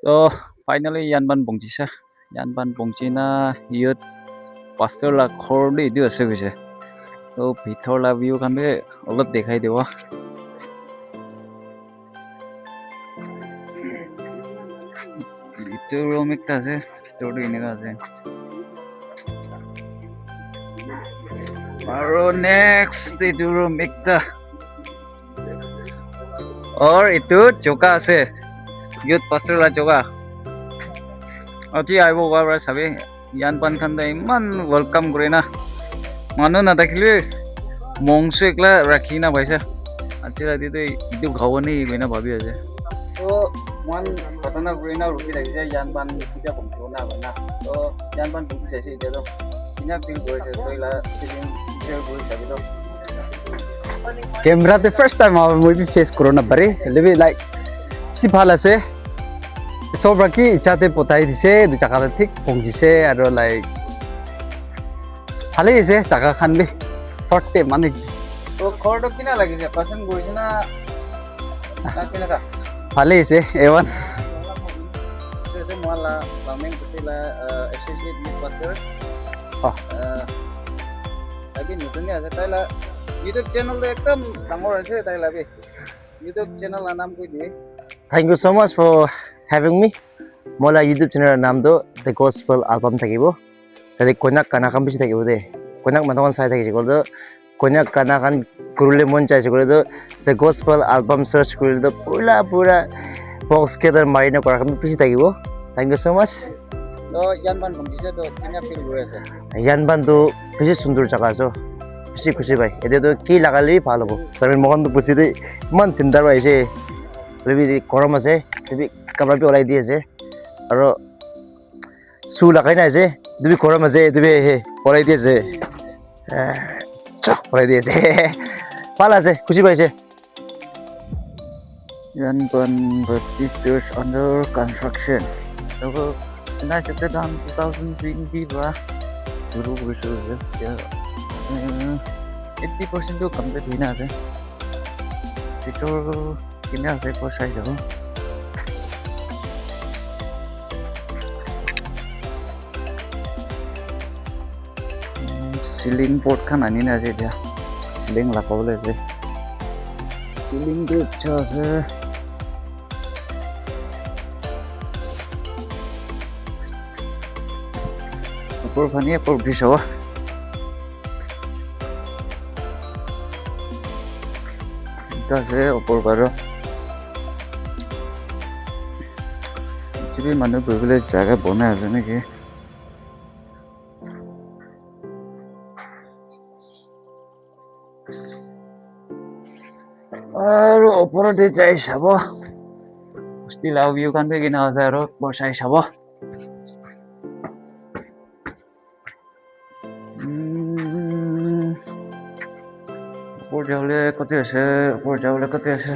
তো ফাইনালি ইয়ানবান পৌঁছিছে ইয়ানবান পৌঁছি না ইয়াত পাঁচটা লাখ খৰলি এইটো আছে গৈছে তো ভিতৰ লা ভিউ কাৰণে অলপ দেখাই দিব ভিতৰ ৰুম একটা আছে ভিতৰটো এনেকুৱা আছে আৰু নেক্সট এইটো ৰুম একটা और itu joka আছে yut pastor joka আজি আইব বাৰ সাবে ইয়ান পান খান ইমান ওয়েলকাম কৰে না মানুহ নাথাকিলে মংস একলা ৰাখি না পাইছা আজি ৰাতি তো ইটো খাবনি কইনা ভাবি আছে তো মান ঘটনা কৰি না ৰখি লাগিছে ইয়ান পান কিটা পঞ্চো না না তো ইয়ান পান বুজি চাইছে এতিয়া তো কিনা ফিল কৰিছে তইলা ফিলিং শেয়াৰ কৰি চাবি তো camera the first time our movie face corona bari lebi like si bhal ase sob raki ichate potai dise du jaka thik pongise aro like bhale ase jaka khan bi shorte mane তো খৰটো কিনা লাগিছে পছন্দ কৰিছে না কিনা কা bhale ase evan से मला लामेन Kusila associate with pastor अभी नतुन আছে তাইলা YouTube channel ekdom dangor ase taila be YouTube channel la naam koi diye thank you so much for having me mola YouTube channel naam do the gospel album thakibo tade konak kana kam bisi thakibo de konak manton sai thakise gol do konak kana kan kurule mon chaise gol do the gospel album search kurile do pura box ke dar marina kora kam bisi thakibo thank you so much to yanban bangise to kinya feel gore ase yanban do bisi sundur jaga aso खुशी खुशी भाई एते तो की लागाली ভাল হ'ব সামিন মোহন তো পুছি দে মান তিনদার আইছে লেবি গরম আছে লেবি কাপড় পি ওলাই দি আছে আর সু লাগাই না আছে দুবি গরম আছে দুবি ওলাই দি আছে ওলাই দি আছে ভাল আছে খুশি পাইছে Yanban Baptist Church under construction so na chapter 2020 ba guru guru ya 80% to complete hina ase itu kina ase ko sai jabo ceiling board khan ani na ase dia ceiling lakabole ase ceiling de acha ase upor phani upor brisho আছে ওপৰ বাৰু যদি মানুহ বহিবলৈ জাগা বনাই আছে নেকি আৰু ওপৰতে যাই চাব পুষ্টি লাভ ভিউ কান কিনা আছে আৰু বৰ চাই চাব ওপৰ যাবলৈ কত আছে ওপৰ যাবলৈ কত আছে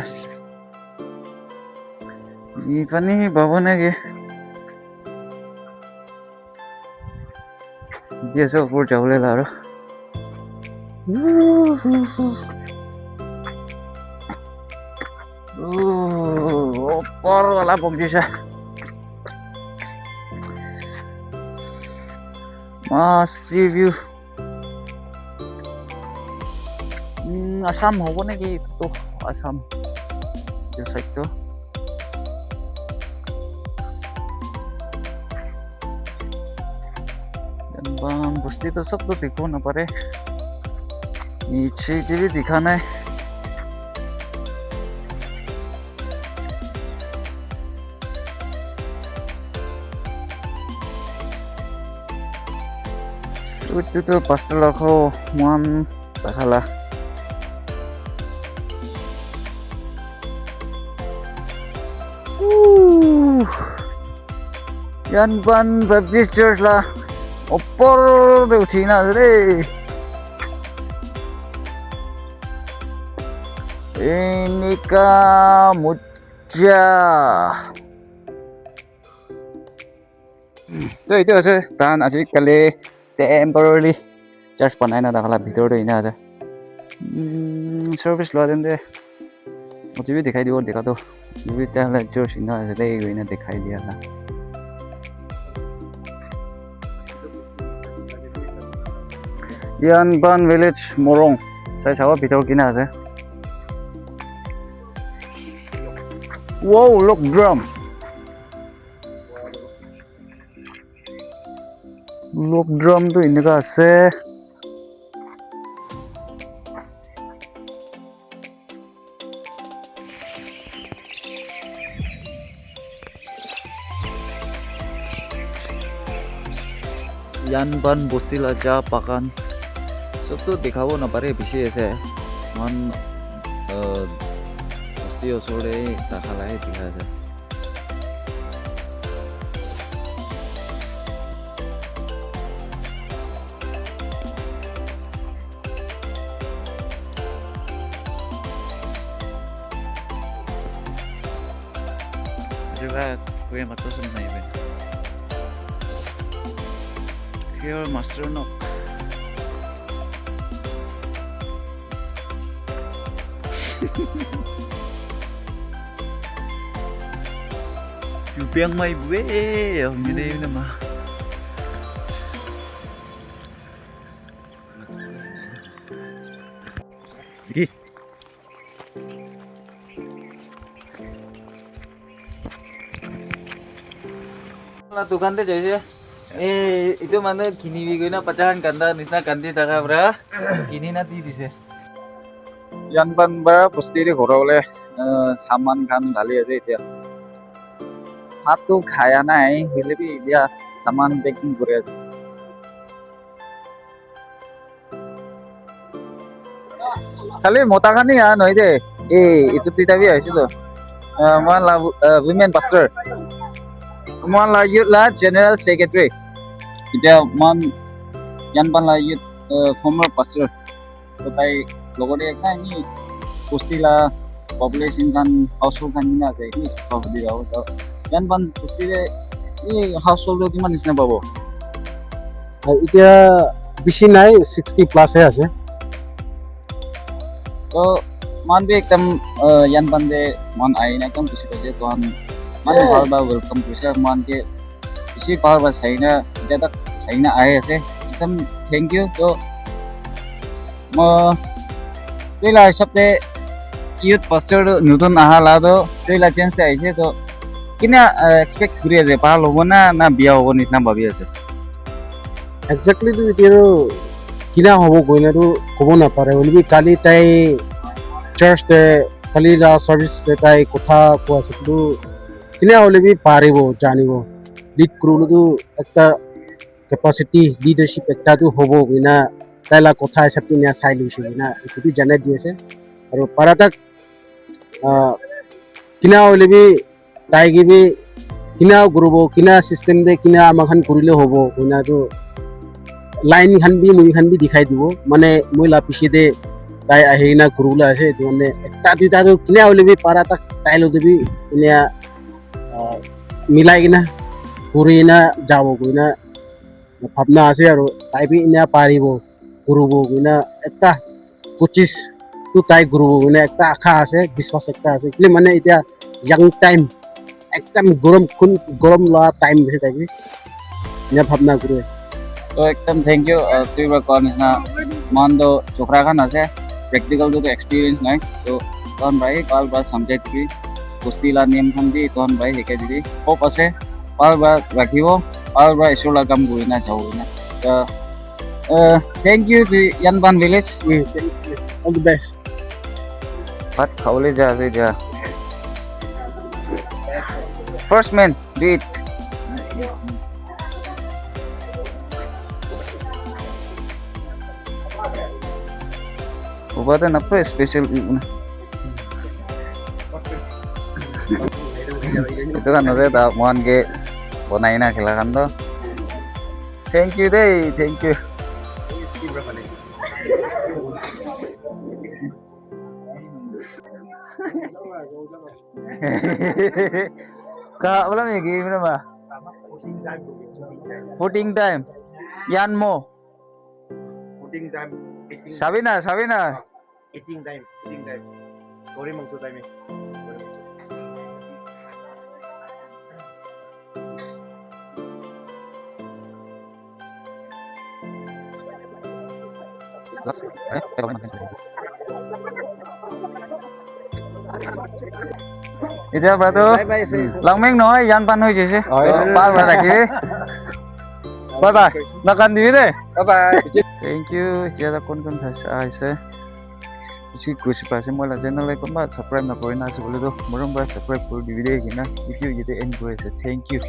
ই পানী পাব নেকি দি আছে ওপৰ যাবলৈ আৰু ওপৰ গলা পকিছে মাস্তি ভিউ Assam হ'ব নেকি তো Assam যে সাইটো বাম বস্তি তো সব তো দেখো না পারে नीचे भी दिखाना है तो पास्टर लाखो मान देखाला Yanban Baptist Church lah opor de uthina re ini ka muja to itu ase tan aji kale temporarily church banai na dakhala bhitor de ina aja service lo den de otibi dikhai dibo dekha to তেতিয়াহ'লে যোৰ চিহ্ন আছে দেই গৈ দেখাই দিয়া না Yanban village Morong চাই চাব ভিতৰত কিনা আছে Wow look drum টো এনেকুৱা আছে Yanban Bosilaja Pakan सबतो देखाबो नपारे बेसी আছে মান বস্তি ওচৰতে দেখালাই দেখা আছে Juga kue mato sunai ben. Here master no. Jupiang mai bue, hindi na yun naman. Sige. Dukan deh jadi itu mana kini biguna pecahan kanda nisna kanti taka bra kini nanti dise Yanban bara pusti di ঘৰ বলে সামান খান ঢালি আছে এতিয়া হাতটো খায়া নাই হইলে বি এতিয়া সামান পেকিং কৰি আছে খালি মোটা খানি নহয় দে ইটো তিতাবি আহিছিল মই women pastor মই la general secretary এতিয়া মান Yanban la youth former pastor তো তাই লগতে একটা নি পুষ্টিলা পপুলেশন kan household kan নিনা আছে কি পাবদি গাও তো Yanban পুষ্টিলে এই household কিমান নিছনা পাবো এতিয়া বেছি নাই 60 প্লাস আছে তো মান বি একদম Yanban দে মান আইনা একদম খুশি হয়েছে তো মান ভাল বা ওয়েলকাম কৰিছে মান কে বেছি ভাল বা চাইনা এটা তক চাইনা আই আছে একদম থ্যাংক ইউ তো তুইলা হিসাবতে youth pastor নতুন আহা লাদো তুইলা চেঞ্জ আইছে তো কিনা এক্সপেক্ট কৰি আছে ভাল হ'ব না না বিয়া হ'ব নিচিনা ভাবি আছে এক্স্যাক্টলি তো এতিয়া কিনা হ'ব কইনা তো ক'ব নাপাৰে বলি কালি তাই চাৰ্চ তে কালি লা সাৰ্ভিস তাই কথা কোৱা আছে কিন্তু কিনা হলে বি পাৰিব জানিব লিড কৰোলো তো একটা ক্যাপাসিটি লিডারশিপ একটা তো হ'ব কইনা তাইলা কথা হিচাপতে নিয়া চাই লৈছে না এইটো জানাই দি আছে আৰু পাৰাতাক কিনা হলে বি তাইকে বি কিনা কৰিব কিনা সিস্টেম দে কিনা আমাখান কৰিলে হ'ব কইনা তো লাইন খান বি মুই খান বি দেখাই দিব মানে মই লাপিছে দে তাই আহি না কৰিবলৈ আছে এইটো মানে একটা দুটা তো কিনা হলে বি পাৰাতাক তাই লৈ দিবি কিনা মিলাই কিনা কৰি না যাব কইনা ভাবনা আছে আৰু তাই বি ইনা পাৰিব কৰিব কইনা একটা কোচিস তো তাই কৰিব কইনা একটা আশা আছে বিশ্বাস একটা আছে কি মানে এতিয়া ইয়াং টাইম একদম গৰম লোৱা টাইম আছে তাই বি ইনা ভাবনা কৰি আছে তো একদম থ্যাংক ইউ তুই বা কোৱা নিচিনা মান তো চোকৰা খান আছে প্ৰেক্টিকেল তো এক্সপিৰিয়েঞ্চ নাই তো তহন ভাই পাল বা সমঝাই দিবি পুষ্টিলা নিয়ম খান দি তহন ভাই শিকাই দিবি হোপ আছে পাল বা ৰাখিব পাল বা ঈশ্বৰলা কাম কৰি না চাব না thank you Yanban village all the best ভাত খাবলৈ যা আছে এতিয়া ফাৰ্ষ্ট মেন বিট Ubah dan apa spesial itu kan udah tak mohon ke bonaina silakan tuh thank you deh thank you kak belum ya gimana mah voting time Yanmo Sabina eating time. Gori mangso time. এতিয়া বাৰু Bye bye say. লংমেং নহয় ইয়ান পান হৈ গৈছে পাৰ হৈ ৰাখিবি bye bye নাকান্দিবি দেই Bye bye. Thank U এতিয়া কোন কোন আহিছে বেছি গুচি পাইছে মই চেনেললৈ কোনোবা ছাবস্ক্ৰাইব নকৰি নাছে বোলেতো মৰম পৰা ছাবস্ক্ৰাইব কৰি দিবি দেই কিনা ভিডিঅ' যেতিয়া এণ্ড কৰি আছে থেংক ইউ